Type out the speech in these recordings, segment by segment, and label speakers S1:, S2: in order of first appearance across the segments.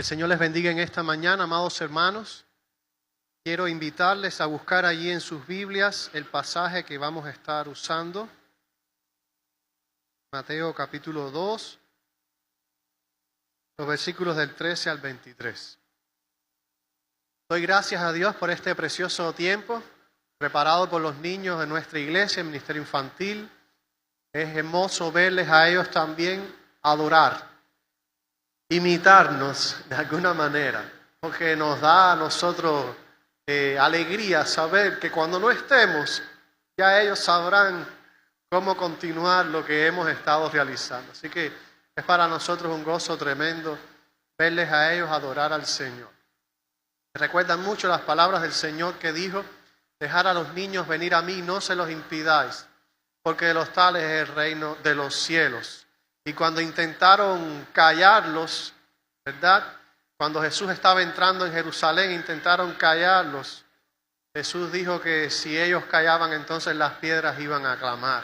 S1: El Señor les bendiga en esta mañana, amados hermanos. Quiero invitarles a buscar allí en sus Biblias el pasaje que vamos a estar usando. Mateo capítulo 2, los versículos del 13 al 23. Doy gracias a Dios por este precioso tiempo preparado por los niños de nuestra iglesia, el Ministerio Infantil. Es hermoso verles a ellos también adorar, imitarnos de alguna manera, porque nos da a nosotros alegría saber que cuando no estemos, ya ellos sabrán cómo continuar lo que hemos estado realizando. Así que es para nosotros un gozo tremendo verles a ellos adorar al Señor. Recuerdan mucho las palabras del Señor que dijo: dejad a los niños venir a mí, no se los impidáis, porque de los tales es el reino de los cielos. Y cuando intentaron callarlos, ¿verdad? Cuando Jesús estaba entrando en Jerusalén, intentaron callarlos. Jesús dijo que si ellos callaban, entonces las piedras iban a clamar.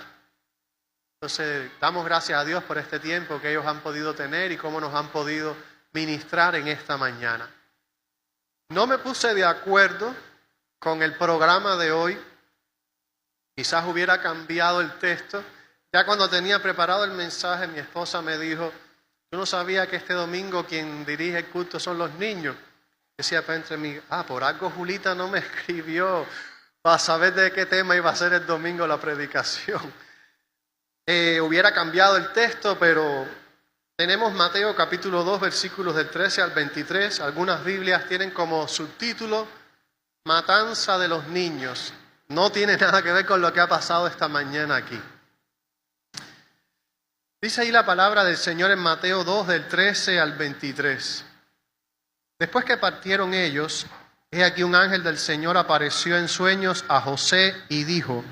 S1: Entonces, damos gracias a Dios por este tiempo que ellos han podido tener y cómo nos han podido ministrar en esta mañana. No me puse de acuerdo con el programa de hoy. Quizás hubiera cambiado el texto. Ya cuando tenía preparado el mensaje, mi esposa me dijo: yo no sabía que este domingo quien dirige el culto son los niños. Decía para entre mí: por algo Julita no me escribió para saber de qué tema iba a ser el domingo la predicación. Hubiera cambiado el texto, pero tenemos Mateo capítulo 2, versículos del 13 al 23. Algunas Biblias tienen como subtítulo Matanza de los niños. No tiene nada que ver con lo que ha pasado esta mañana aquí. Dice ahí la palabra del Señor en Mateo 2, del 13 al 23. Después que partieron ellos, he aquí un ángel del Señor apareció en sueños a José y dijo: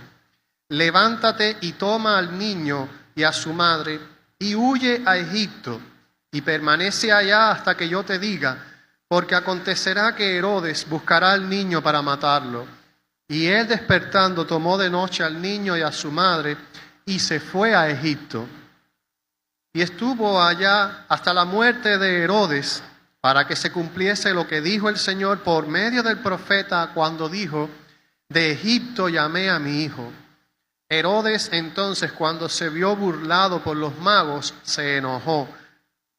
S1: levántate y toma al niño y a su madre y huye a Egipto y permanece allá hasta que yo te diga, porque acontecerá que Herodes buscará al niño para matarlo. Y él despertando tomó de noche al niño y a su madre y se fue a Egipto. Y estuvo allá hasta la muerte de Herodes, para que se cumpliese lo que dijo el Señor por medio del profeta cuando dijo: de Egipto llamé a mi hijo. Herodes entonces, cuando se vio burlado por los magos, se enojó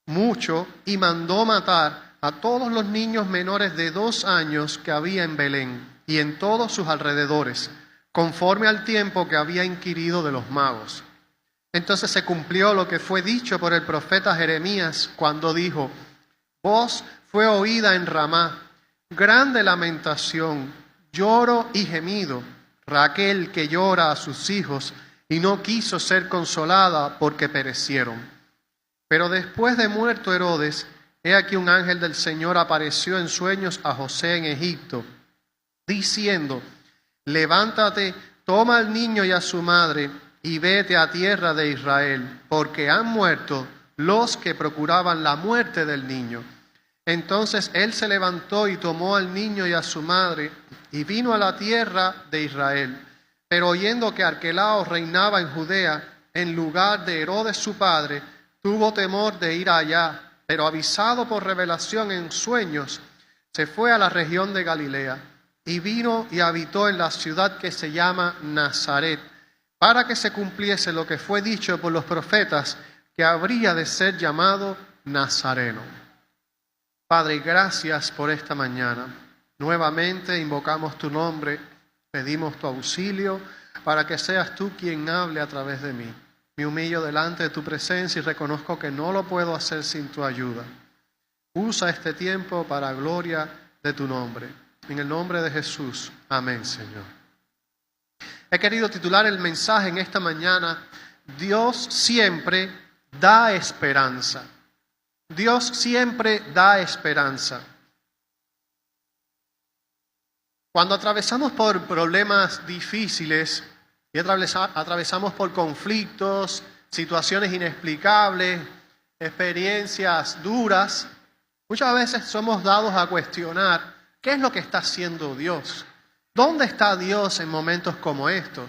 S1: mucho y mandó matar a todos los niños menores de 2 años que había en Belén y en todos sus alrededores, conforme al tiempo que había inquirido de los magos. Entonces se cumplió lo que fue dicho por el profeta Jeremías cuando dijo: voz fue oída en Ramá, grande lamentación, lloro y gemido, Raquel que llora a sus hijos y no quiso ser consolada porque perecieron. Pero después de muerto Herodes, he aquí un ángel del Señor apareció en sueños a José en Egipto, diciendo: levántate, toma al niño y a su madre y vete a tierra de Israel, porque han muerto los que procuraban la muerte del niño. Entonces él se levantó y tomó al niño y a su madre y vino a la tierra de Israel. Pero oyendo que Arquelao reinaba en Judea en lugar de Herodes su padre, tuvo temor de ir allá, pero avisado por revelación en sueños, se fue a la región de Galilea y vino y habitó en la ciudad que se llama Nazaret, para que se cumpliese lo que fue dicho por los profetas, que habría de ser llamado Nazareno. Padre, gracias por esta mañana. Nuevamente invocamos tu nombre, pedimos tu auxilio para que seas tú quien hable a través de mí. Me humillo delante de tu presencia y reconozco que no lo puedo hacer sin tu ayuda. Usa este tiempo para gloria de tu nombre. En el nombre de Jesús. Amén, Señor. He querido titular el mensaje en esta mañana: Dios siempre da esperanza. Dios siempre da esperanza. Cuando atravesamos por problemas difíciles y atravesamos por conflictos, situaciones inexplicables, experiencias duras, muchas veces somos dados a cuestionar: ¿qué es lo que está haciendo Dios? ¿Dónde está Dios en momentos como estos?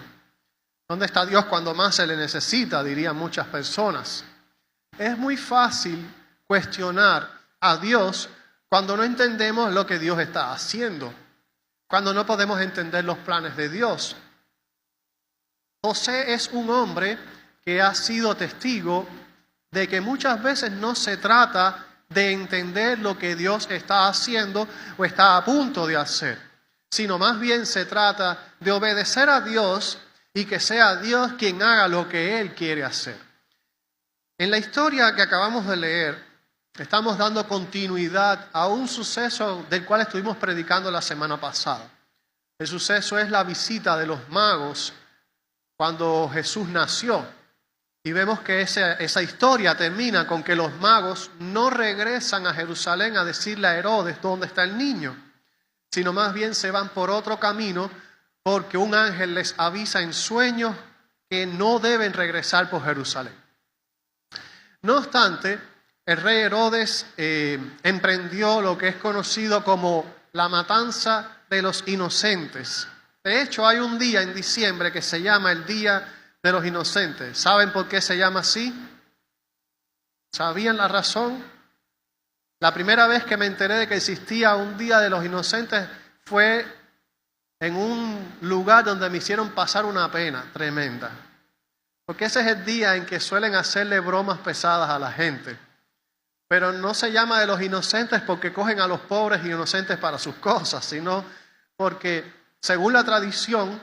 S1: ¿Dónde está Dios cuando más se le necesita?, dirían muchas personas. Es muy fácil cuestionar a Dios cuando no entendemos lo que Dios está haciendo, cuando no podemos entender los planes de Dios. José es un hombre que ha sido testigo de que muchas veces no se trata de entender lo que Dios está haciendo o está a punto de hacer, sino más bien se trata de obedecer a Dios y que sea Dios quien haga lo que Él quiere hacer. En la historia que acabamos de leer, estamos dando continuidad a un suceso del cual estuvimos predicando la semana pasada. El suceso es la visita de los magos cuando Jesús nació. Y vemos que esa historia termina con que los magos no regresan a Jerusalén a decirle a Herodes dónde está el niño, sino más bien se van por otro camino porque un ángel les avisa en sueños que no deben regresar por Jerusalén. No obstante, el rey Herodes emprendió lo que es conocido como la matanza de los inocentes. De hecho, hay un día en diciembre que se llama el Día de los Inocentes. ¿Saben por qué se llama así? ¿Sabían la razón? La primera vez que me enteré de que existía un Día de los Inocentes fue en un lugar donde me hicieron pasar una pena tremenda. Porque ese es el día en que suelen hacerle bromas pesadas a la gente. Pero no se llama de los inocentes porque cogen a los pobres y inocentes para sus cosas, sino porque, según la tradición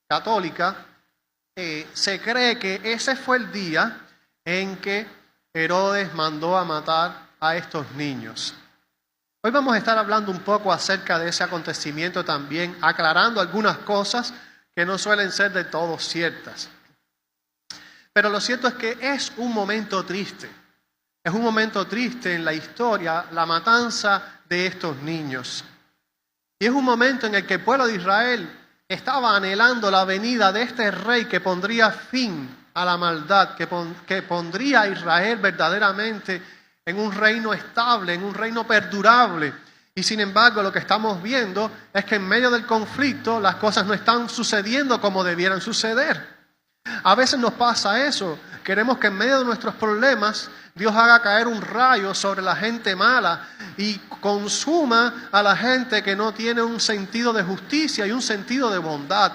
S1: católica, se cree que ese fue el día en que Herodes mandó a matar a estos niños. Hoy vamos a estar hablando un poco acerca de ese acontecimiento también, aclarando algunas cosas que no suelen ser de todo ciertas. Pero lo cierto es que es un momento triste. Es un momento triste en la historia, la matanza de estos niños. Y es un momento en el que el pueblo de Israel estaba anhelando la venida de este rey que pondría fin a la maldad, que pondría a Israel verdaderamente en un reino estable, en un reino perdurable. Y sin embargo, lo que estamos viendo es que en medio del conflicto las cosas no están sucediendo como debieran suceder. A veces nos pasa eso. Queremos que en medio de nuestros problemas Dios haga caer un rayo sobre la gente mala y consuma a la gente que no tiene un sentido de justicia y un sentido de bondad.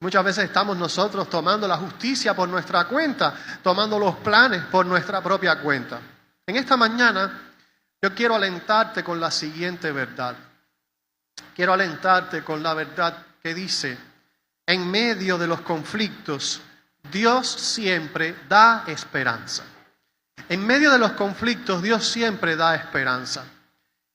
S1: Muchas veces estamos nosotros tomando la justicia por nuestra cuenta, tomando los planes por nuestra propia cuenta. En esta mañana yo quiero alentarte con la siguiente verdad. Quiero alentarte con la verdad que dice: en medio de los conflictos, Dios siempre da esperanza. En medio de los conflictos, Dios siempre da esperanza.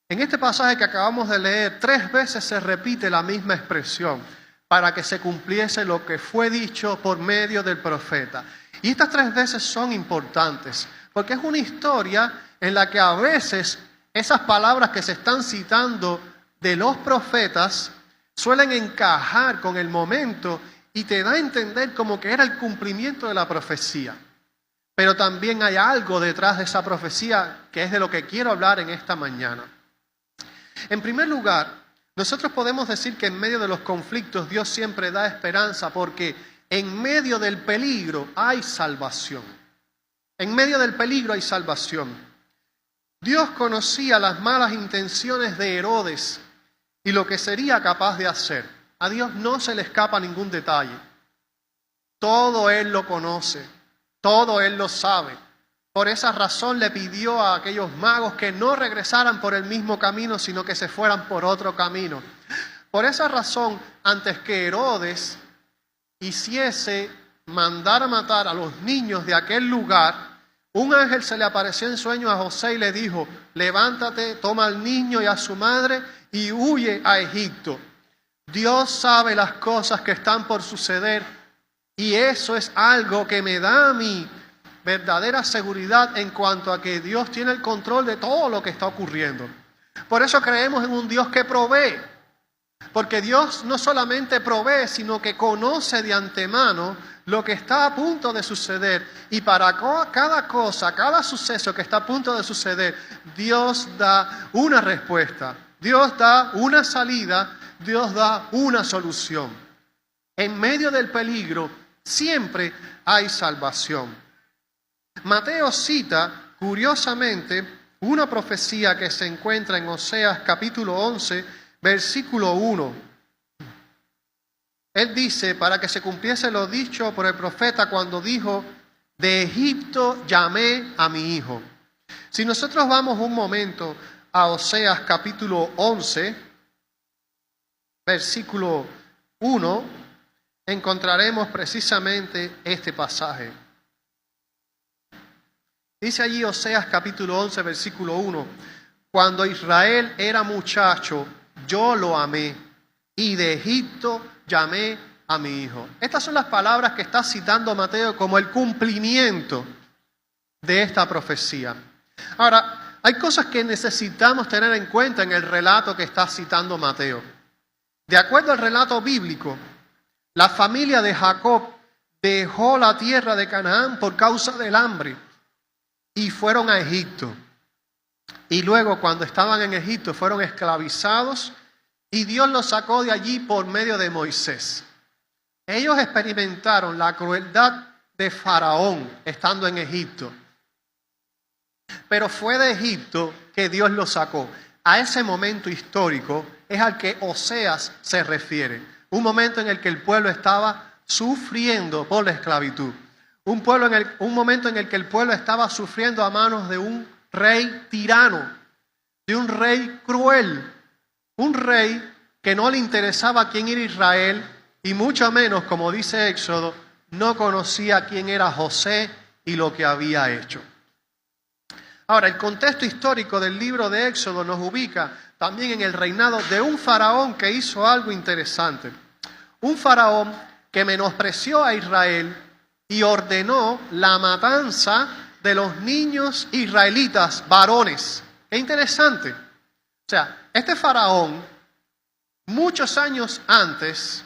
S1: En este pasaje que acabamos de leer, 3 veces se repite la misma expresión para que se cumpliese lo que fue dicho por medio del profeta. Y estas 3 veces son importantes, porque es una historia en la que a veces esas palabras que se están citando de los profetas suelen encajar con el momento y te da a entender como que era el cumplimiento de la profecía. Pero también hay algo detrás de esa profecía que es de lo que quiero hablar en esta mañana. En primer lugar, nosotros podemos decir que en medio de los conflictos Dios siempre da esperanza porque en medio del peligro hay salvación. En medio del peligro hay salvación. Dios conocía las malas intenciones de Herodes y lo que sería capaz de hacer. A Dios no se le escapa ningún detalle. Todo Él lo conoce, todo Él lo sabe. Por esa razón le pidió a aquellos magos que no regresaran por el mismo camino, sino que se fueran por otro camino. Por esa razón, antes que Herodes mandara matar a los niños de aquel lugar, un ángel se le apareció en sueño a José y le dijo: levántate, toma al niño y a su madre y huye a Egipto. Dios sabe las cosas que están por suceder y eso es algo que me da a mí verdadera seguridad en cuanto a que Dios tiene el control de todo lo que está ocurriendo. Por eso creemos en un Dios que provee, porque Dios no solamente provee, sino que conoce de antemano lo que está a punto de suceder. Y para cada cosa, cada suceso que está a punto de suceder, Dios da una respuesta, Dios da una salida, Dios da una solución. En medio del peligro siempre hay salvación. Mateo cita, curiosamente, una profecía que se encuentra en Oseas capítulo 11, versículo 1. Él dice, para que se cumpliese lo dicho por el profeta cuando dijo, de Egipto llamé a mi hijo. Si nosotros vamos un momento a Oseas capítulo 11, versículo 1, encontraremos precisamente este pasaje. Dice allí Oseas capítulo 11, versículo 1, cuando Israel era muchacho, yo lo amé, y de Egipto llamé a mi hijo. Estas son las palabras que está citando Mateo como el cumplimiento de esta profecía. Ahora, hay cosas que necesitamos tener en cuenta en el relato que está citando Mateo. De acuerdo al relato bíblico, la familia de Jacob dejó la tierra de Canaán por causa del hambre y fueron a Egipto. Y luego, cuando estaban en Egipto, fueron esclavizados y Dios los sacó de allí por medio de Moisés. Ellos experimentaron la crueldad de Faraón estando en Egipto. Pero fue de Egipto que Dios los sacó. A ese momento histórico es al que Oseas se refiere. Un momento en el que el pueblo estaba sufriendo por la esclavitud. Un momento en el que el pueblo estaba sufriendo a manos de un rey tirano, de un rey cruel, un rey que no le interesaba quién era Israel y mucho menos, como dice Éxodo, no conocía quién era José y lo que había hecho. Ahora, el contexto histórico del libro de Éxodo nos ubica también en el reinado de un faraón que hizo algo interesante. Un faraón que menospreció a Israel y ordenó la matanza de los niños israelitas, varones. Qué interesante. O sea, este faraón, muchos años antes,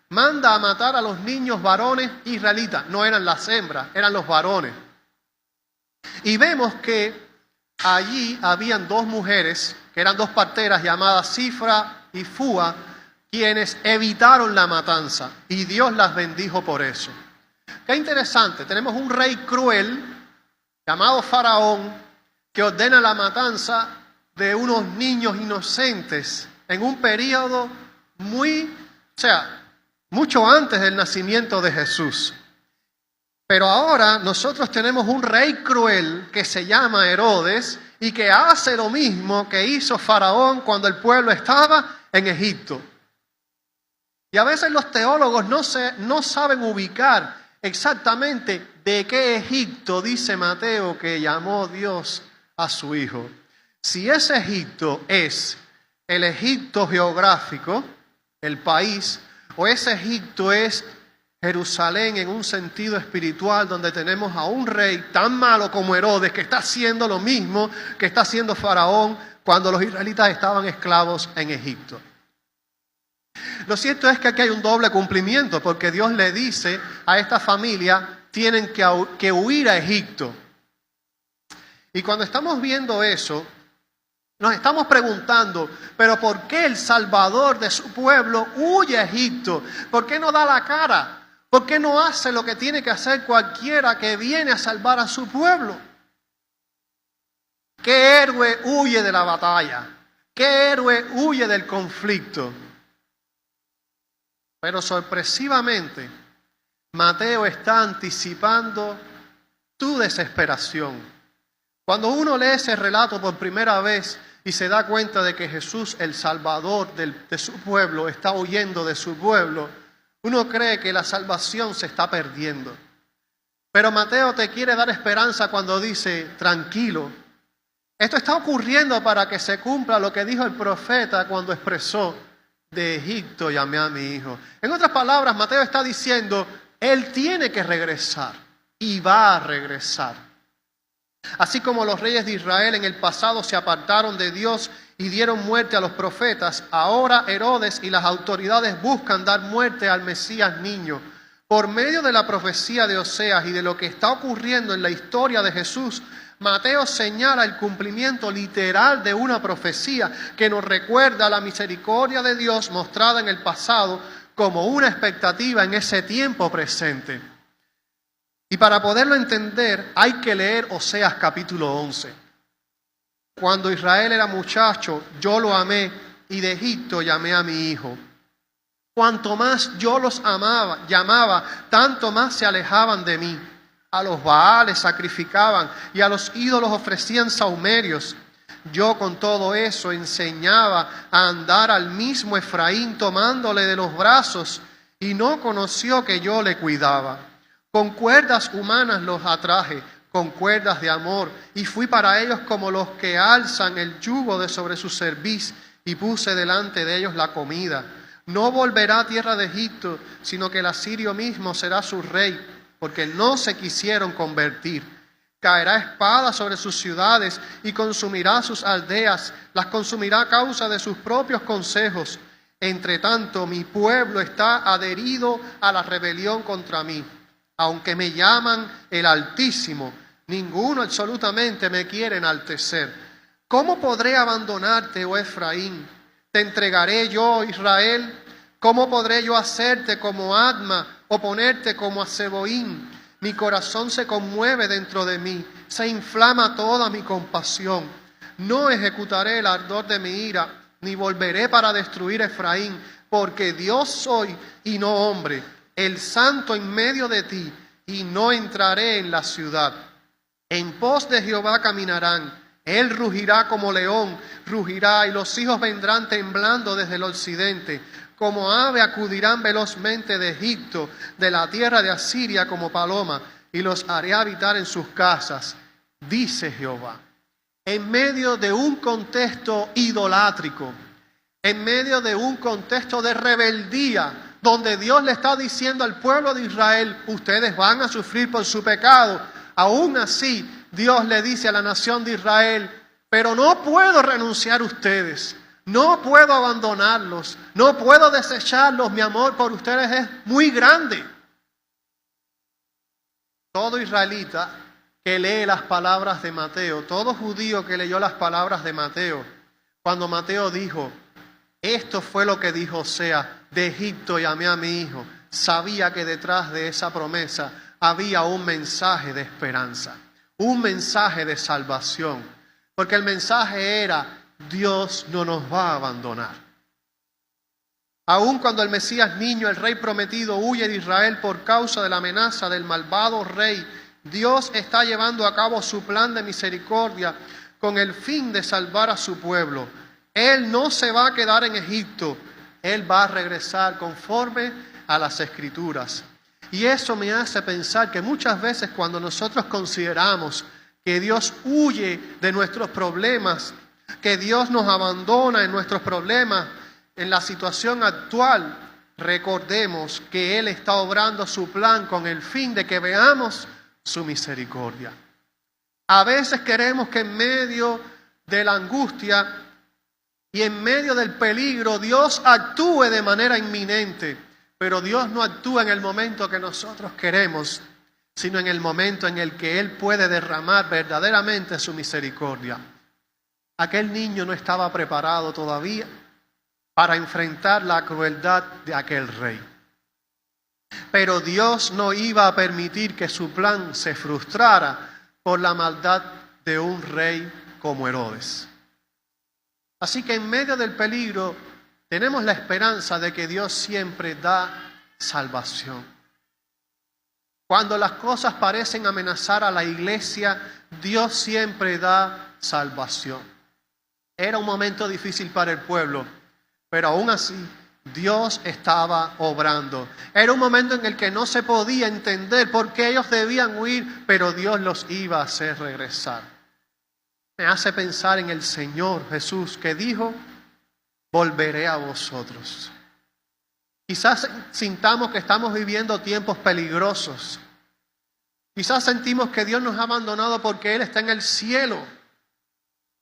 S1: manda a matar a los niños varones israelitas. No eran las hembras, eran los varones. Y vemos que allí habían dos mujeres, que eran dos parteras llamadas Cifra y Fúa, quienes evitaron la matanza. Y Dios las bendijo por eso. Qué interesante, tenemos un rey cruel, llamado Faraón, que ordena la matanza de unos niños inocentes en un periodo mucho antes del nacimiento de Jesús. Pero ahora nosotros tenemos un rey cruel que se llama Herodes y que hace lo mismo que hizo Faraón cuando el pueblo estaba en Egipto. Y a veces los teólogos no saben ubicar exactamente de qué Egipto dice Mateo que llamó Dios a su hijo. Si ese Egipto es el Egipto geográfico, el país, o ese Egipto es Jerusalén en un sentido espiritual donde tenemos a un rey tan malo como Herodes que está haciendo lo mismo que está haciendo Faraón cuando los israelitas estaban esclavos en Egipto. Lo cierto es que aquí hay un doble cumplimiento porque Dios le dice a esta familia tienen que huir a Egipto. Y cuando estamos viendo eso, nos estamos preguntando, pero ¿por qué el Salvador de su pueblo huye a Egipto? ¿Por qué no da la cara? ¿Por qué no hace lo que tiene que hacer cualquiera que viene a salvar a su pueblo? ¿Qué héroe huye de la batalla? ¿Qué héroe huye del conflicto? Pero sorpresivamente, Mateo está anticipando tu desesperación. Cuando uno lee ese relato por primera vez y se da cuenta de que Jesús, el Salvador de su pueblo, está huyendo de su pueblo, uno cree que la salvación se está perdiendo. Pero Mateo te quiere dar esperanza cuando dice, tranquilo, esto está ocurriendo para que se cumpla lo que dijo el profeta cuando expresó, de Egipto llamé a mi hijo. En otras palabras, Mateo está diciendo, él tiene que regresar y va a regresar. Así como los reyes de Israel en el pasado se apartaron de Dios y dieron muerte a los profetas, ahora Herodes y las autoridades buscan dar muerte al Mesías niño. Por medio de la profecía de Oseas y de lo que está ocurriendo en la historia de Jesús, Mateo señala el cumplimiento literal de una profecía que nos recuerda la misericordia de Dios mostrada en el pasado como una expectativa en ese tiempo presente. Y para poderlo entender hay que leer Oseas capítulo 11. Cuando Israel era muchacho, yo lo amé y de Egipto llamé a mi hijo. Cuanto más yo los llamaba, tanto más se alejaban de mí. A los Baales sacrificaban y a los ídolos ofrecían sahumerios. Yo con todo eso enseñaba a andar al mismo Efraín tomándole de los brazos y no conoció que yo le cuidaba. Con cuerdas humanas los atraje, con cuerdas de amor, y fui para ellos como los que alzan el yugo de sobre su cerviz, y puse delante de ellos la comida. No volverá a tierra de Egipto, sino que el asirio mismo será su rey, porque no se quisieron convertir. Caerá espada sobre sus ciudades y consumirá sus aldeas, las consumirá a causa de sus propios consejos. Entre tanto, mi pueblo está adherido a la rebelión contra mí. Aunque me llaman el Altísimo, ninguno absolutamente me quiere enaltecer. ¿Cómo podré abandonarte, oh Efraín? ¿Te entregaré yo, Israel? ¿Cómo podré yo hacerte como Adma o ponerte como a Zeboín? Mi corazón se conmueve dentro de mí, se inflama toda mi compasión. No ejecutaré el ardor de mi ira, ni volveré para destruir Efraín, porque Dios soy y no hombre, el santo en medio de ti, y no entraré en la ciudad. En pos de Jehová caminarán, él rugirá como león, rugirá, y los hijos vendrán temblando desde el occidente. Como ave acudirán velozmente de Egipto, de la tierra de Asiria como paloma, y los haré habitar en sus casas, dice Jehová. En medio de un contexto idolátrico, en medio de un contexto de rebeldía, donde Dios le está diciendo al pueblo de Israel, ustedes van a sufrir por su pecado, aún así Dios le dice a la nación de Israel, pero no puedo renunciar a ustedes. No puedo abandonarlos, no puedo desecharlos, mi amor por ustedes es muy grande. Todo israelita que lee las palabras de Mateo, todo judío que leyó las palabras de Mateo, cuando Mateo dijo, esto fue lo que dijo Osea, de Egipto llamé a mi hijo, sabía que detrás de esa promesa había un mensaje de esperanza, un mensaje de salvación, porque el mensaje era, Dios no nos va a abandonar. Aun cuando el Mesías niño, el rey prometido, huye de Israel por causa de la amenaza del malvado rey, Dios está llevando a cabo su plan de misericordia con el fin de salvar a su pueblo. Él no se va a quedar en Egipto, Él va a regresar conforme a las Escrituras. Y eso me hace pensar que muchas veces cuando nosotros consideramos que Dios huye de nuestros problemas, que Dios nos abandona en nuestros problemas, en la situación actual, recordemos que Él está obrando su plan con el fin de que veamos su misericordia. A veces queremos que en medio de la angustia y en medio del peligro Dios actúe de manera inminente, pero Dios no actúa en el momento que nosotros queremos, sino en el momento en el que Él puede derramar verdaderamente su misericordia. Aquel niño no estaba preparado todavía para enfrentar la crueldad de aquel rey. Pero Dios no iba a permitir que su plan se frustrara por la maldad de un rey como Herodes. Así que en medio del peligro tenemos la esperanza de que Dios siempre da salvación. Cuando las cosas parecen amenazar a la iglesia, Dios siempre da salvación. Era un momento difícil para el pueblo, pero aún así Dios estaba obrando. Era un momento en el que no se podía entender por qué ellos debían huir, pero Dios los iba a hacer regresar. Me hace pensar en el Señor Jesús que dijo, volveré a vosotros. Quizás sintamos que estamos viviendo tiempos peligrosos. Quizás sentimos que Dios nos ha abandonado porque Él está en el cielo.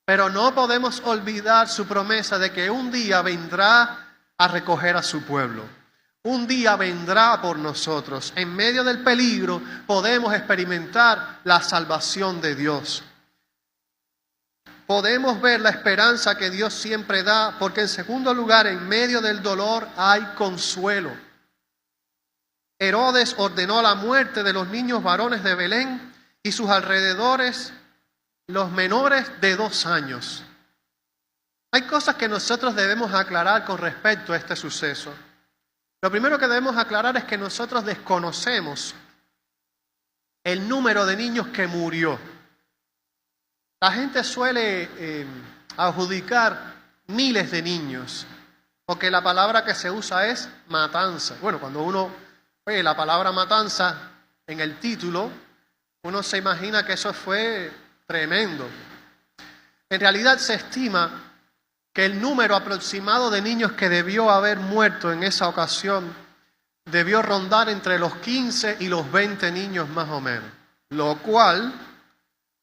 S1: Pero no podemos olvidar su promesa de que un día vendrá a recoger a su pueblo. Un día vendrá por nosotros. En medio del peligro podemos experimentar la salvación de Dios. Podemos ver la esperanza que Dios siempre da, porque en segundo lugar, en medio del dolor hay consuelo. Herodes ordenó la muerte de los niños varones de Belén y sus alrededores los menores de 2 años. Hay cosas que nosotros debemos aclarar con respecto a este suceso. Lo primero que debemos aclarar es que nosotros desconocemos el número de niños que murió. La gente suele adjudicar miles de niños, porque la palabra que se usa es matanza. Bueno, cuando uno oye la palabra matanza en el título, uno se imagina que eso fue tremendo. En realidad se estima que el número aproximado de niños que debió haber muerto en esa ocasión debió rondar entre los 15 y los 20 niños más o menos, lo cual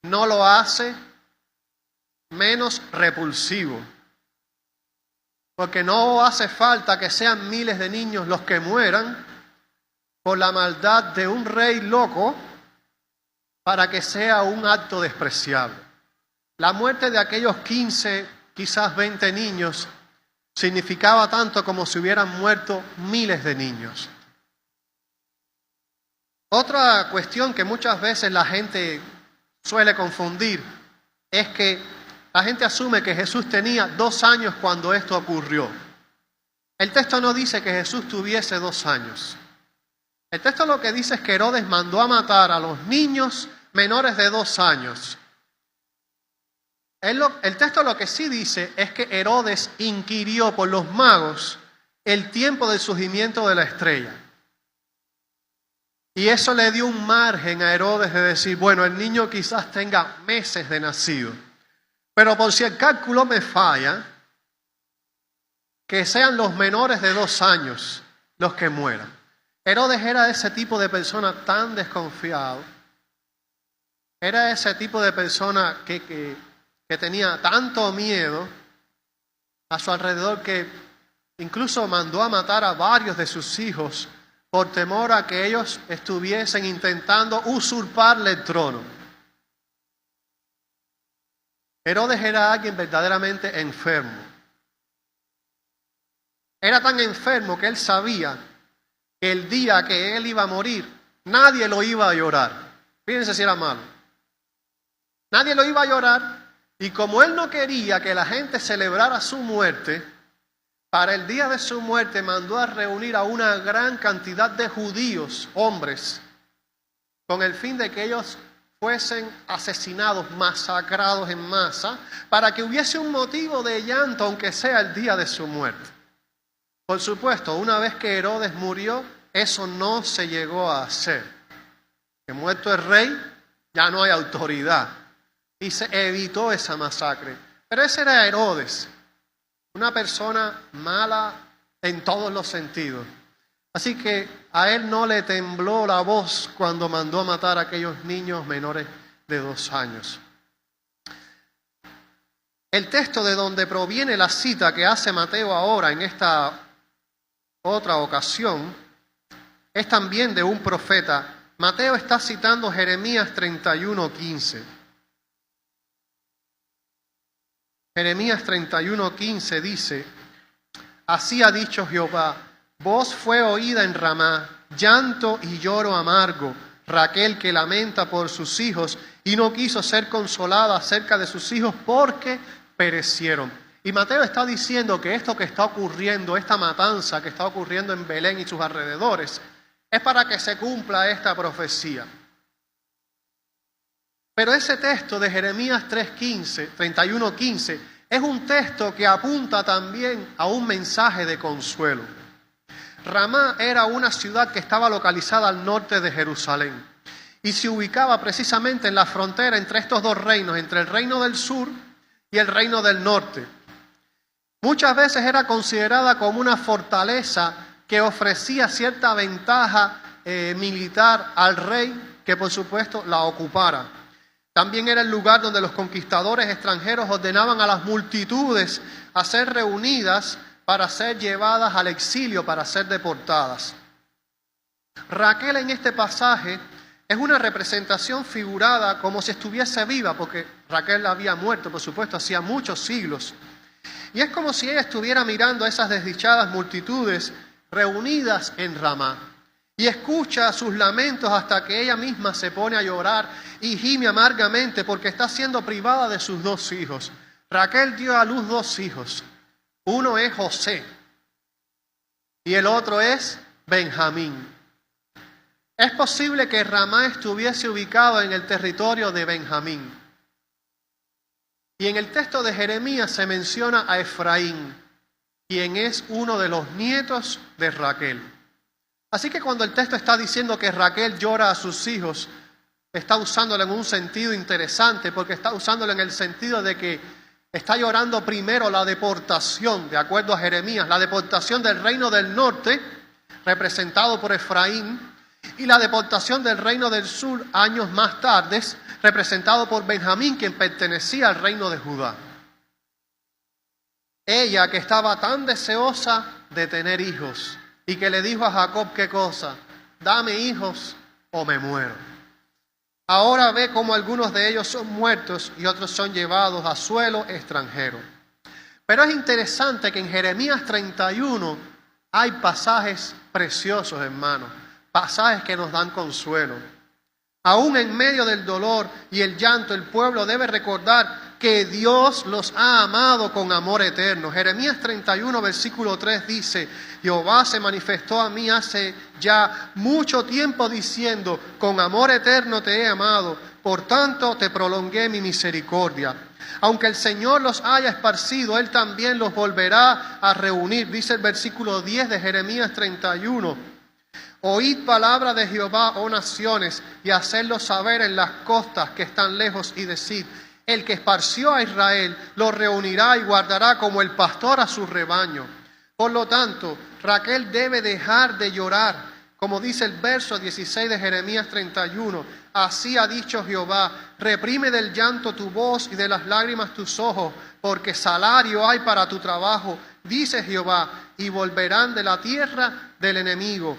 S1: no lo hace menos repulsivo, porque no hace falta que sean miles de niños los que mueran por la maldad de un rey loco para que sea un acto despreciable. La muerte de aquellos 15, quizás 20 niños, significaba tanto como si hubieran muerto miles de niños. Otra cuestión que muchas veces la gente suele confundir es que la gente asume que Jesús tenía 2 años cuando esto ocurrió. El texto no dice que Jesús tuviese 2 años. El texto lo que dice es que Herodes mandó a matar a los niños menores de 2 años. El texto lo que sí dice es que Herodes inquirió por los magos el tiempo del surgimiento de la estrella. Y eso le dio un margen a Herodes de decir, bueno, el niño quizás tenga meses de nacido, pero por si el cálculo me falla, que sean los menores de 2 años los que mueran. Herodes era ese tipo de persona tan desconfiado, era ese tipo de persona que tenía tanto miedo a su alrededor que incluso mandó a matar a varios de sus hijos por temor a que ellos estuviesen intentando usurparle el trono. Herodes era alguien verdaderamente enfermo. Era tan enfermo que él sabía que el día que él iba a morir, nadie lo iba a llorar. Fíjense si era malo. Nadie lo iba a llorar. Y como él no quería que la gente celebrara su muerte, para el día de su muerte mandó a reunir a una gran cantidad de judíos, hombres, con el fin de que ellos fuesen asesinados, masacrados en masa, para que hubiese un motivo de llanto, aunque sea el día de su muerte. Por supuesto, una vez que Herodes murió, eso no se llegó a hacer. Que muerto el rey, ya no hay autoridad. Y se evitó esa masacre. Pero ese era Herodes, una persona mala en todos los sentidos. Así que a él no le tembló la voz cuando mandó a matar a aquellos niños menores de 2 años. El texto de donde proviene la cita que hace Mateo ahora en esta otra ocasión es también de un profeta. Mateo está citando Jeremías 31:15. Jeremías 31:15 dice, así ha dicho Jehová, voz fue oída en Ramá, llanto y lloro amargo, Raquel que lamenta por sus hijos y no quiso ser consolada acerca de sus hijos porque perecieron. Y Mateo está diciendo que esto que está ocurriendo, esta matanza que está ocurriendo en Belén y sus alrededores, es para que se cumpla esta profecía. Pero ese texto de Jeremías 31:15 es un texto que apunta también a un mensaje de consuelo. Ramá era una ciudad que estaba localizada al norte de Jerusalén y se ubicaba precisamente en la frontera entre estos dos reinos, entre el reino del sur y el reino del norte. Muchas veces era considerada como una fortaleza que ofrecía cierta ventaja militar al rey que por supuesto la ocupara. También era el lugar donde los conquistadores extranjeros ordenaban a las multitudes a ser reunidas para ser llevadas al exilio, para ser deportadas. Raquel en este pasaje es una representación figurada como si estuviese viva, porque Raquel había muerto, por supuesto, hacía muchos siglos. Y es como si ella estuviera mirando a esas desdichadas multitudes reunidas en Ramá. y escucha sus lamentos hasta que ella misma se pone a llorar y gime amargamente porque está siendo privada de sus 2 hijos. Raquel dio a luz 2 hijos. Uno es José y el otro es Benjamín. Es posible que Ramá estuviese ubicado en el territorio de Benjamín. Y en el texto de Jeremías se menciona a Efraín, quien es uno de los nietos de Raquel. Así que cuando el texto está diciendo que Raquel llora a sus hijos, está usándolo en un sentido interesante, porque está usándolo en el sentido de que está llorando primero la deportación, de acuerdo a Jeremías, la deportación del reino del norte, representado por Efraín, y la deportación del reino del sur años más tarde, representado por Benjamín, quien pertenecía al reino de Judá. Ella que estaba tan deseosa de tener hijos y que le dijo a Jacob, ¿qué cosa? Dame hijos o me muero. Ahora ve cómo algunos de ellos son muertos y otros son llevados a suelo extranjero. Pero es interesante que en Jeremías 31 hay pasajes preciosos, hermanos. Pasajes que nos dan consuelo. Aún en medio del dolor y el llanto, el pueblo debe recordar que Dios los ha amado con amor eterno. Jeremías 31, versículo 3 dice, Jehová se manifestó a mí hace ya mucho tiempo diciendo, con amor eterno te he amado, por tanto te prolongué mi misericordia. Aunque el Señor los haya esparcido, Él también los volverá a reunir. Dice el versículo 10 de Jeremías 31. Oíd palabra de Jehová, oh naciones, y hacedlo saber en las costas que están lejos, y decid, el que esparció a Israel lo reunirá y guardará como el pastor a su rebaño. Por lo tanto, Raquel debe dejar de llorar, como dice el verso 16 de Jeremías 31. Así ha dicho Jehová, reprime del llanto tu voz y de las lágrimas tus ojos, porque salario hay para tu trabajo, dice Jehová, y volverán de la tierra del enemigo.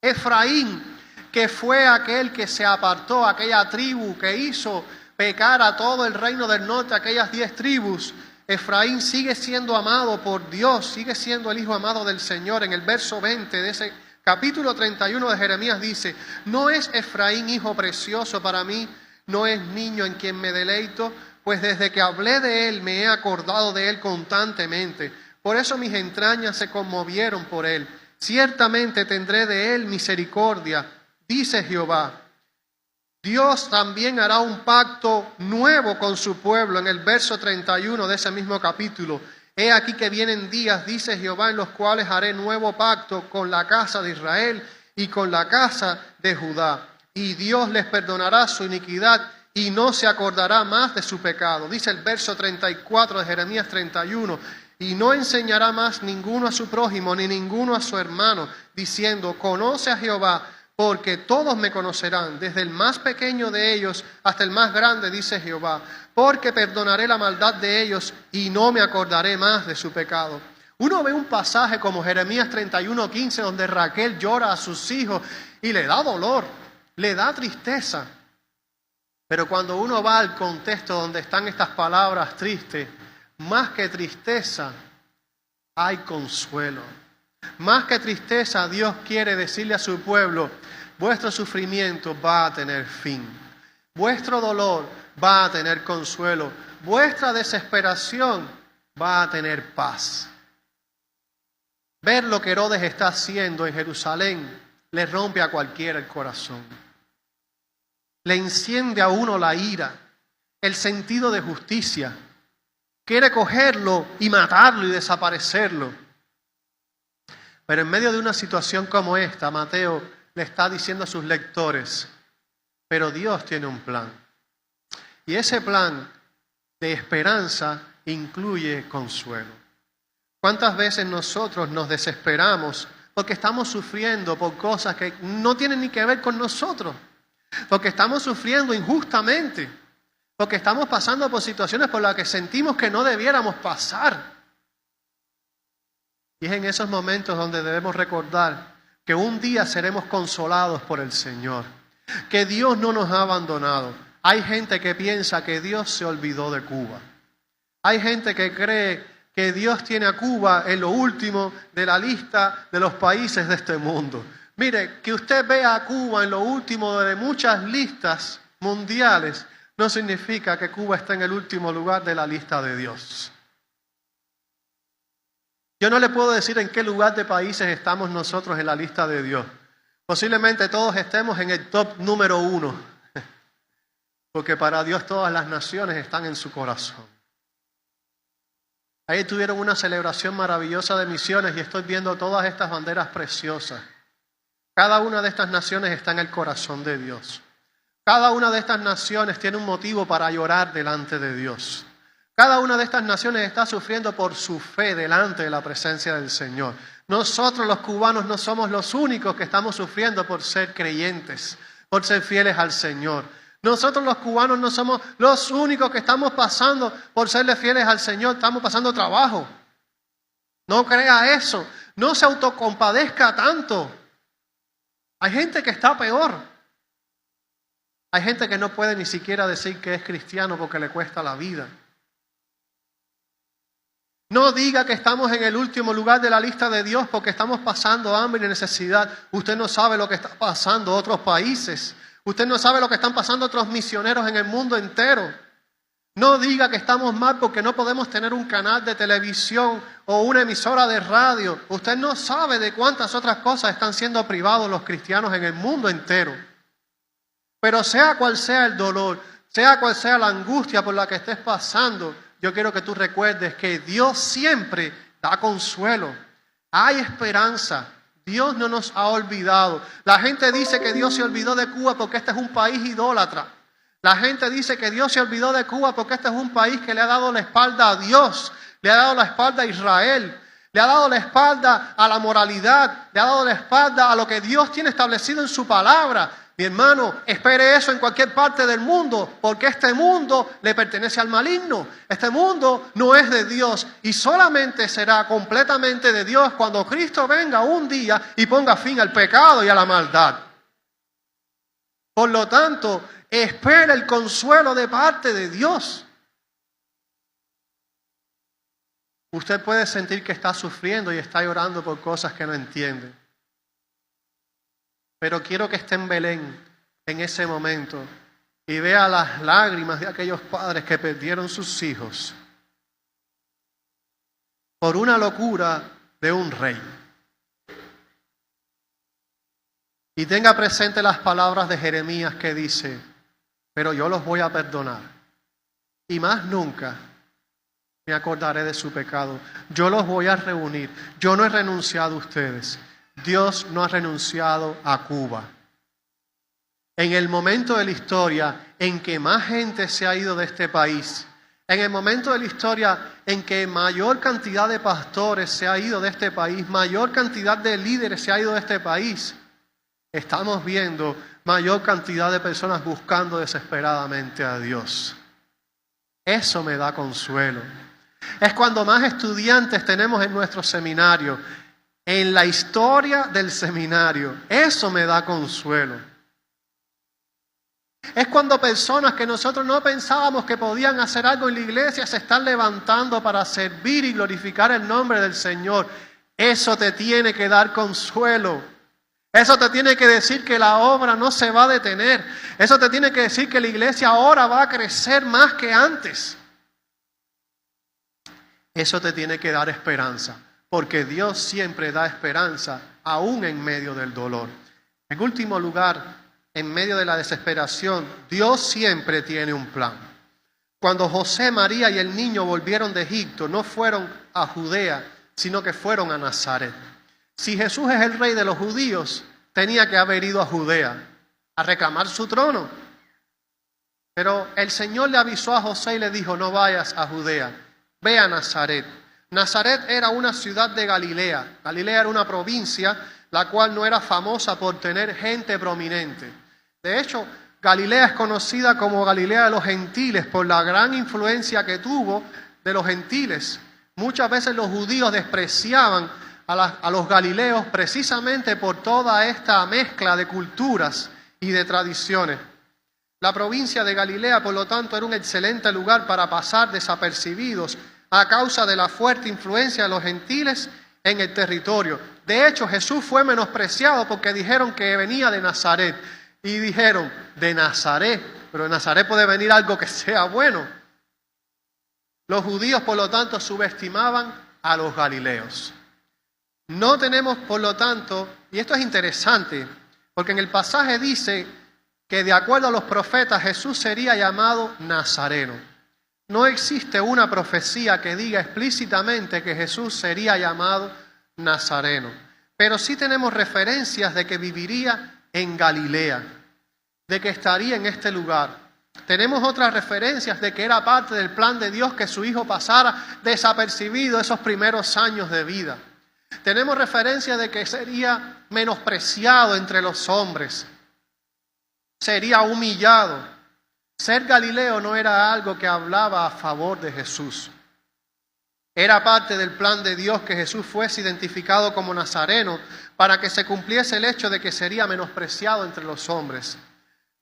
S1: Efraín, que fue aquel que se apartó, aquella tribu que hizo pecar a todo el reino del norte, aquellas 10 tribus, Efraín sigue siendo amado por Dios, sigue siendo el hijo amado del Señor. En el verso 20 de ese capítulo 31 de Jeremías dice, ¿no es Efraín hijo precioso para mí? ¿No es niño en quien me deleito? Pues desde que hablé de él me he acordado de él constantemente. Por eso mis entrañas se conmovieron por él. Ciertamente tendré de él misericordia, dice Jehová. Dios también hará un pacto nuevo con su pueblo. En el verso 31 de ese mismo capítulo. He aquí que vienen días, dice Jehová, en los cuales haré nuevo pacto con la casa de Israel y con la casa de Judá. Y Dios les perdonará su iniquidad y no se acordará más de su pecado. Dice el verso 34 de Jeremías 31. Y no enseñará más ninguno a su prójimo, ni ninguno a su hermano, diciendo, conoce a Jehová, porque todos me conocerán, desde el más pequeño de ellos hasta el más grande, dice Jehová, porque perdonaré la maldad de ellos y no me acordaré más de su pecado. Uno ve un pasaje como Jeremías 31:15, donde Raquel llora a sus hijos y le da dolor, le da tristeza. Pero cuando uno va al contexto donde están estas palabras tristes, más que tristeza, hay consuelo. Más que tristeza, Dios quiere decirle a su pueblo, vuestro sufrimiento va a tener fin. Vuestro dolor va a tener consuelo. Vuestra desesperación va a tener paz. Ver lo que Herodes está haciendo en Jerusalén le rompe a cualquiera el corazón. Le enciende a uno la ira, el sentido de justicia. Quiere cogerlo y matarlo y desaparecerlo. Pero en medio de una situación como esta, Mateo le está diciendo a sus lectores, pero Dios tiene un plan. Y ese plan de esperanza incluye consuelo. ¿Cuántas veces nosotros nos desesperamos porque estamos sufriendo por cosas que no tienen ni que ver con nosotros? Porque estamos sufriendo injustamente. Porque estamos pasando por situaciones por las que sentimos que no debiéramos pasar. Y es en esos momentos donde debemos recordar que un día seremos consolados por el Señor. Que Dios no nos ha abandonado. Hay gente que piensa que Dios se olvidó de Cuba. Hay gente que cree que Dios tiene a Cuba en lo último de la lista de los países de este mundo. Mire, que usted vea a Cuba en lo último de muchas listas mundiales no significa que Cuba está en el último lugar de la lista de Dios. Yo no le puedo decir en qué lugar de países estamos nosotros en la lista de Dios. Posiblemente todos estemos en el top número 1, porque para Dios todas las naciones están en su corazón. Ahí tuvieron una celebración maravillosa de misiones y estoy viendo todas estas banderas preciosas. Cada una de estas naciones está en el corazón de Dios. Cada una de estas naciones tiene un motivo para llorar delante de Dios. Cada una de estas naciones está sufriendo por su fe delante de la presencia del Señor. Nosotros los cubanos no somos los únicos que estamos sufriendo por ser creyentes, por ser fieles al Señor. Nosotros los cubanos no somos los únicos que estamos pasando por serle fieles al Señor, estamos pasando trabajo. No crea eso, no se autocompadezca tanto. Hay gente que está peor. Hay gente que no puede ni siquiera decir que es cristiano porque le cuesta la vida. No diga que estamos en el último lugar de la lista de Dios porque estamos pasando hambre y necesidad. Usted no sabe lo que está pasando en otros países. Usted no sabe lo que están pasando otros misioneros en el mundo entero. No diga que estamos mal porque no podemos tener un canal de televisión o una emisora de radio. Usted no sabe de cuántas otras cosas están siendo privados los cristianos en el mundo entero. Pero sea cual sea el dolor, sea cual sea la angustia por la que estés pasando, yo quiero que tú recuerdes que Dios siempre da consuelo. Hay esperanza. Dios no nos ha olvidado. La gente dice que Dios se olvidó de Cuba porque este es un país idólatra. La gente dice que Dios se olvidó de Cuba porque este es un país que le ha dado la espalda a Dios, le ha dado la espalda a Israel, le ha dado la espalda a la moralidad, le ha dado la espalda a lo que Dios tiene establecido en su palabra. Mi hermano, espere eso en cualquier parte del mundo, porque este mundo le pertenece al maligno. Este mundo no es de Dios y solamente será completamente de Dios cuando Cristo venga un día y ponga fin al pecado y a la maldad. Por lo tanto, espera el consuelo de parte de Dios. Usted puede sentir que está sufriendo y está llorando por cosas que no entiende. Pero quiero que esté en Belén en ese momento y vea las lágrimas de aquellos padres que perdieron sus hijos por una locura de un rey. Y tenga presente las palabras de Jeremías que dice: pero yo los voy a perdonar y más nunca me acordaré de su pecado. Yo los voy a reunir. Yo no he renunciado a ustedes. Dios no ha renunciado a Cuba. En el momento de la historia en que más gente se ha ido de este país, en el momento de la historia en que mayor cantidad de pastores se ha ido de este país, mayor cantidad de líderes se ha ido de este país, estamos viendo mayor cantidad de personas buscando desesperadamente a Dios. Eso me da consuelo. Es cuando más estudiantes tenemos en nuestro seminario, en la historia del seminario. Eso me da consuelo. Es cuando personas que nosotros no pensábamos que podían hacer algo en la iglesia se están levantando para servir y glorificar el nombre del Señor. Eso te tiene que dar consuelo. Eso te tiene que decir que la obra no se va a detener. Eso te tiene que decir que la iglesia ahora va a crecer más que antes. Eso te tiene que dar esperanza, porque Dios siempre da esperanza, aún en medio del dolor. En último lugar, en medio de la desesperación, Dios siempre tiene un plan. Cuando José, María y el niño volvieron de Egipto, no fueron a Judea, sino que fueron a Nazaret. Si Jesús es el rey de los judíos, tenía que haber ido a Judea a reclamar su trono. Pero el Señor le avisó a José y le dijo: no vayas a Judea, ve a Nazaret. Nazaret era una ciudad de Galilea. Galilea era una provincia la cual no era famosa por tener gente prominente. De hecho, Galilea es conocida como Galilea de los gentiles por la gran influencia que tuvo de los gentiles. Muchas veces los judíos despreciaban a los galileos precisamente por toda esta mezcla de culturas y de tradiciones. La provincia de Galilea, por lo tanto, era un excelente lugar para pasar desapercibidos a causa de la fuerte influencia de los gentiles en el territorio. De hecho, Jesús fue menospreciado porque dijeron que venía de Nazaret. Y dijeron, de Nazaret, pero de Nazaret puede venir algo que sea bueno. Los judíos, por lo tanto, subestimaban a los galileos. No tenemos, por lo tanto, y esto es interesante, porque en el pasaje dice que de acuerdo a los profetas Jesús sería llamado Nazareno. No existe una profecía que diga explícitamente que Jesús sería llamado Nazareno, pero sí tenemos referencias de que viviría en Galilea, de que estaría en este lugar. Tenemos otras referencias de que era parte del plan de Dios que su hijo pasara desapercibido esos primeros años de vida. Tenemos referencia de que sería menospreciado entre los hombres, sería humillado. Ser Galileo no era algo que hablaba a favor de Jesús. Era parte del plan de Dios que Jesús fuese identificado como nazareno para que se cumpliese el hecho de que sería menospreciado entre los hombres.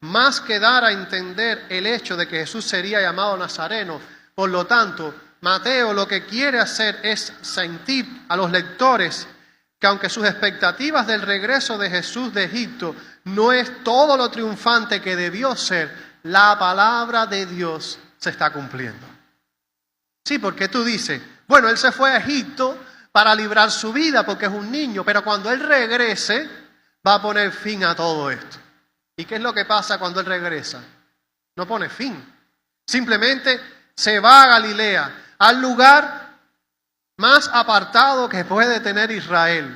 S1: Más que dar a entender el hecho de que Jesús sería llamado nazareno, por lo tanto, Mateo lo que quiere hacer es sentir a los lectores que aunque sus expectativas del regreso de Jesús de Egipto no es todo lo triunfante que debió ser, la palabra de Dios se está cumpliendo. Sí, porque tú dices, bueno, él se fue a Egipto para librar su vida porque es un niño, pero cuando él regrese va a poner fin a todo esto. ¿Y qué es lo que pasa cuando él regresa? No pone fin. Simplemente se va a Galilea, al lugar más apartado que puede tener Israel,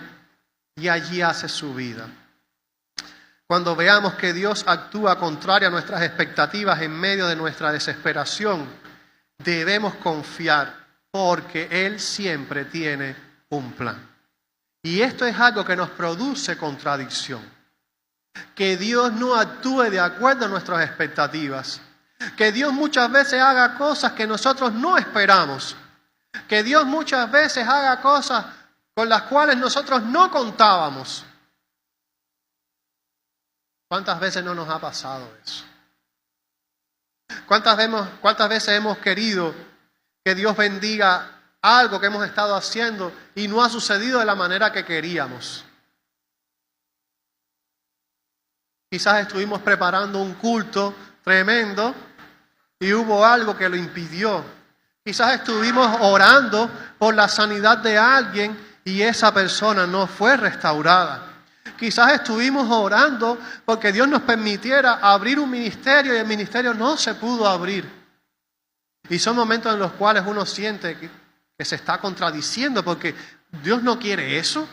S1: y allí hace su vida. Cuando veamos que Dios actúa contrario a nuestras expectativas en medio de nuestra desesperación, debemos confiar porque Él siempre tiene un plan. Y esto es algo que nos produce contradicción. Que Dios no actúe de acuerdo a nuestras expectativas. Que Dios muchas veces haga cosas que nosotros no esperamos. Que Dios muchas veces haga cosas con las cuales nosotros no contábamos. ¿Cuántas veces no nos ha pasado eso? ¿Cuántas veces hemos querido que Dios bendiga algo que hemos estado haciendo y no ha sucedido de la manera que queríamos? Quizás estuvimos preparando un culto tremendo y hubo algo que lo impidió. Quizás estuvimos orando por la sanidad de alguien y esa persona no fue restaurada. Quizás estuvimos orando porque Dios nos permitiera abrir un ministerio y el ministerio no se pudo abrir. Y son momentos en los cuales uno siente que se está contradiciendo porque Dios no quiere eso.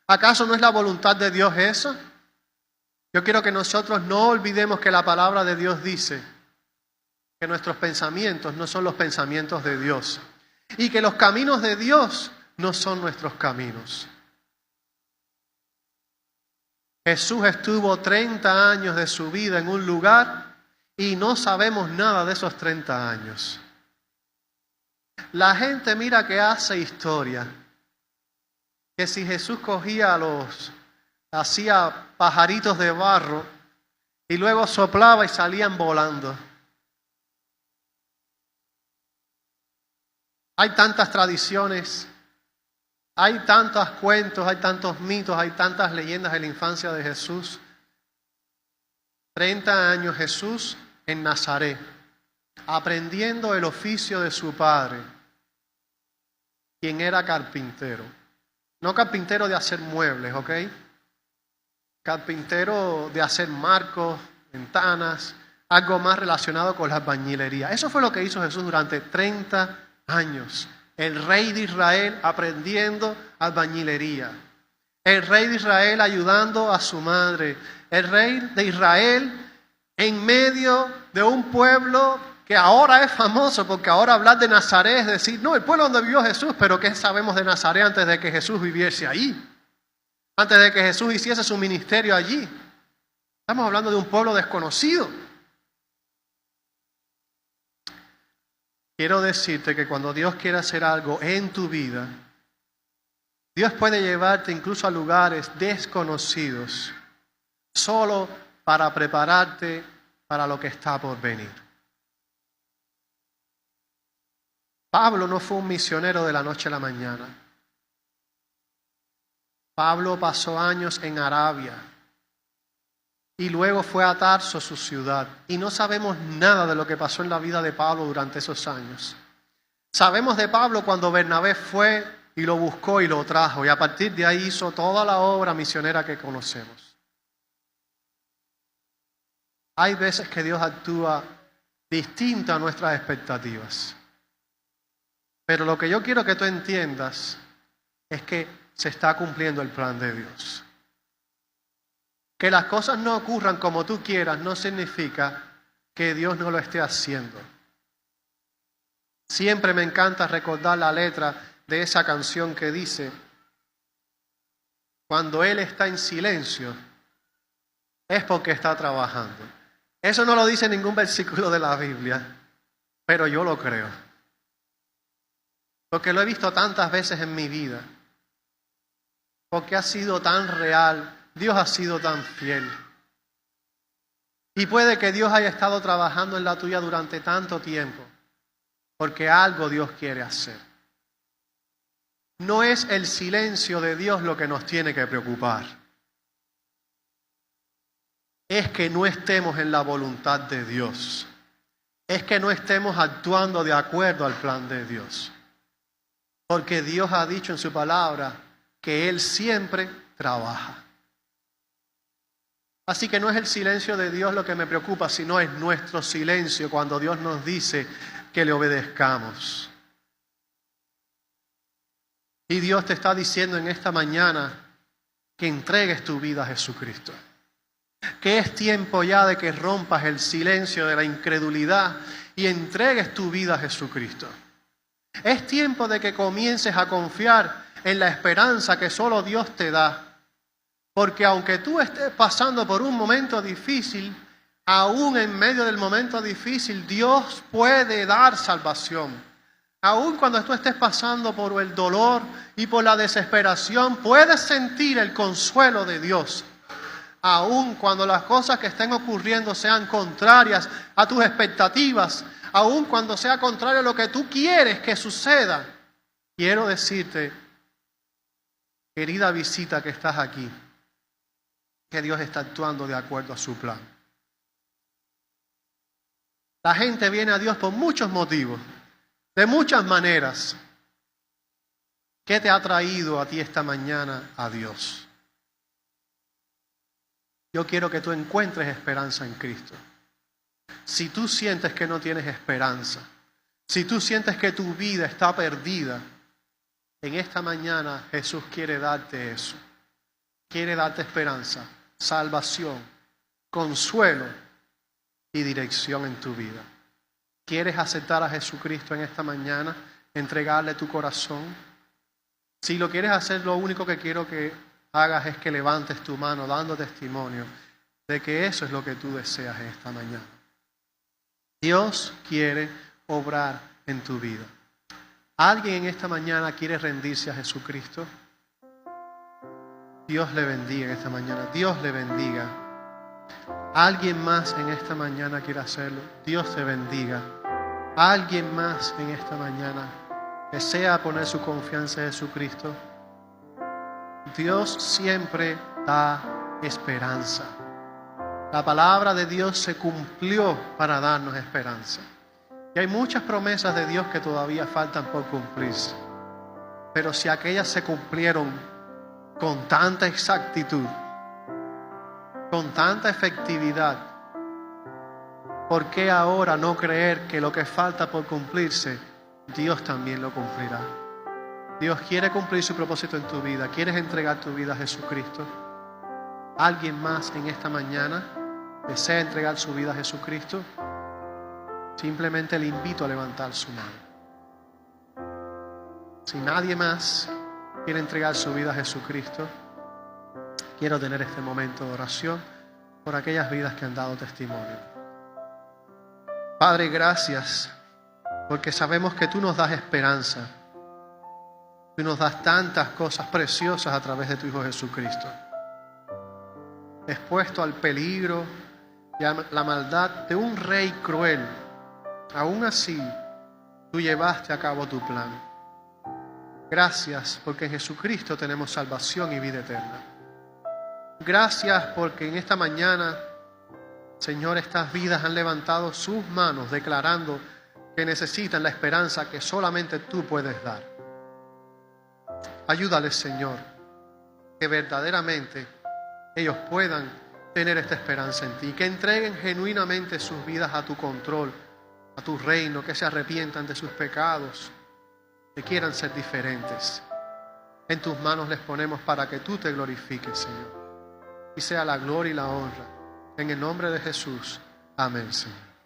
S1: ¿Acaso no es la voluntad de Dios eso? Yo quiero que nosotros no olvidemos que la palabra de Dios dice que nuestros pensamientos no son los pensamientos de Dios y que los caminos de Dios no son nuestros caminos. Jesús estuvo 30 años de su vida en un lugar y no sabemos nada de esos 30 años. La gente mira que hace historia, que si Jesús hacía pajaritos de barro y luego soplaba y salían volando. Hay tantas tradiciones, hay tantos cuentos, hay tantos mitos, hay tantas leyendas de la infancia de Jesús. 30 años Jesús en Nazaret, aprendiendo el oficio de su padre, quien era carpintero. No carpintero de hacer muebles, ¿ok? Carpintero de hacer marcos, ventanas, algo más relacionado con la albañilería. Eso fue lo que hizo Jesús durante 30 años. El rey de Israel aprendiendo albañilería. El rey de Israel ayudando a su madre. El rey de Israel en medio de un pueblo que ahora es famoso, porque ahora hablar de Nazaret es decir, no, el pueblo donde vivió Jesús, pero ¿qué sabemos de Nazaret antes de que Jesús viviese ahí? Antes de que Jesús hiciese su ministerio allí. Estamos hablando de un pueblo desconocido. Quiero decirte que cuando Dios quiere hacer algo en tu vida, Dios puede llevarte incluso a lugares desconocidos, solo para prepararte para lo que está por venir. Pablo no fue un misionero de la noche a la mañana. Pablo pasó años en Arabia y luego fue a Tarso, su ciudad. Y no sabemos nada de lo que pasó en la vida de Pablo durante esos años. Sabemos de Pablo cuando Bernabé fue y lo buscó y lo trajo. Y a partir de ahí hizo toda la obra misionera que conocemos. Hay veces que Dios actúa distinto a nuestras expectativas. Pero lo que yo quiero que tú entiendas es que se está cumpliendo el plan de Dios. Que las cosas no ocurran como tú quieras no significa que Dios no lo esté haciendo. Siempre me encanta recordar la letra de esa canción que dice: cuando Él está en silencio, es porque está trabajando. Eso no lo dice ningún versículo de la Biblia, pero yo lo creo. Porque lo he visto tantas veces en mi vida. Porque ha sido tan real. Dios ha sido tan fiel. Y puede que Dios haya estado trabajando en la tuya durante tanto tiempo, porque algo Dios quiere hacer. No es el silencio de Dios lo que nos tiene que preocupar. Es que no estemos en la voluntad de Dios. Es que no estemos actuando de acuerdo al plan de Dios. Porque Dios ha dicho en su palabra que Él siempre trabaja. Así que no es el silencio de Dios lo que me preocupa, sino es nuestro silencio cuando Dios nos dice que le obedezcamos. Y Dios te está diciendo en esta mañana que entregues tu vida a Jesucristo. Que es tiempo ya de que rompas el silencio de la incredulidad y entregues tu vida a Jesucristo. Es tiempo de que comiences a confiar en la esperanza que solo Dios te da. Porque aunque tú estés pasando por un momento difícil, aún en medio del momento difícil, Dios puede dar salvación. Aún cuando tú estés pasando por el dolor y por la desesperación, puedes sentir el consuelo de Dios. Aún cuando las cosas que estén ocurriendo sean contrarias a tus expectativas, aún cuando sea contrario a lo que tú quieres que suceda, quiero decirte, querida visita que estás aquí, que Dios está actuando de acuerdo a su plan. La gente viene a Dios por muchos motivos, de muchas maneras. ¿Qué te ha traído a ti esta mañana a Dios? Yo quiero que tú encuentres esperanza en Cristo. Si tú sientes que no tienes esperanza, si tú sientes que tu vida está perdida, en esta mañana Jesús quiere darte eso. Quiere darte esperanza, salvación, consuelo y dirección en tu vida. ¿Quieres aceptar a Jesucristo en esta mañana? ¿Entregarle tu corazón? Si lo quieres hacer, lo único que quiero que hagas es que levantes tu mano dando testimonio de que eso es lo que tú deseas en esta mañana. Dios quiere obrar en tu vida. ¿Alguien en esta mañana quiere rendirse a Jesucristo? Dios le bendiga en esta mañana. Dios le bendiga. ¿Alguien más en esta mañana quiere hacerlo? Dios te bendiga. ¿Alguien más en esta mañana desea poner su confianza en Jesucristo? Dios siempre da esperanza. La palabra de Dios se cumplió para darnos esperanza. Y hay muchas promesas de Dios que todavía faltan por cumplirse. Pero si aquellas se cumplieron con tanta exactitud, con tanta efectividad, ¿por qué ahora no creer que lo que falta por cumplirse, Dios también lo cumplirá? Dios quiere cumplir su propósito en tu vida. ¿Quieres entregar tu vida a Jesucristo? ¿Alguien más en esta mañana desea entregar su vida a Jesucristo? Simplemente le invito a levantar su mano. Si nadie más quiere entregar su vida a Jesucristo, quiero tener este momento de oración por aquellas vidas que han dado testimonio. Padre, gracias, porque sabemos que tú nos das esperanza. Tú nos das tantas cosas preciosas a través de tu Hijo Jesucristo. Expuesto al peligro y a la maldad de un rey cruel, aún así, tú llevaste a cabo tu plan. Gracias porque en Jesucristo tenemos salvación y vida eterna. Gracias porque en esta mañana, Señor, estas vidas han levantado sus manos declarando que necesitan la esperanza que solamente tú puedes dar. Ayúdales, Señor, que verdaderamente ellos puedan tener esta esperanza en ti, que entreguen genuinamente sus vidas a tu control, a tu reino, que se arrepientan de sus pecados, que quieran ser diferentes. En tus manos les ponemos para que tú te glorifiques, Señor, y sea la gloria y la honra. En el nombre de Jesús. Amén, Señor.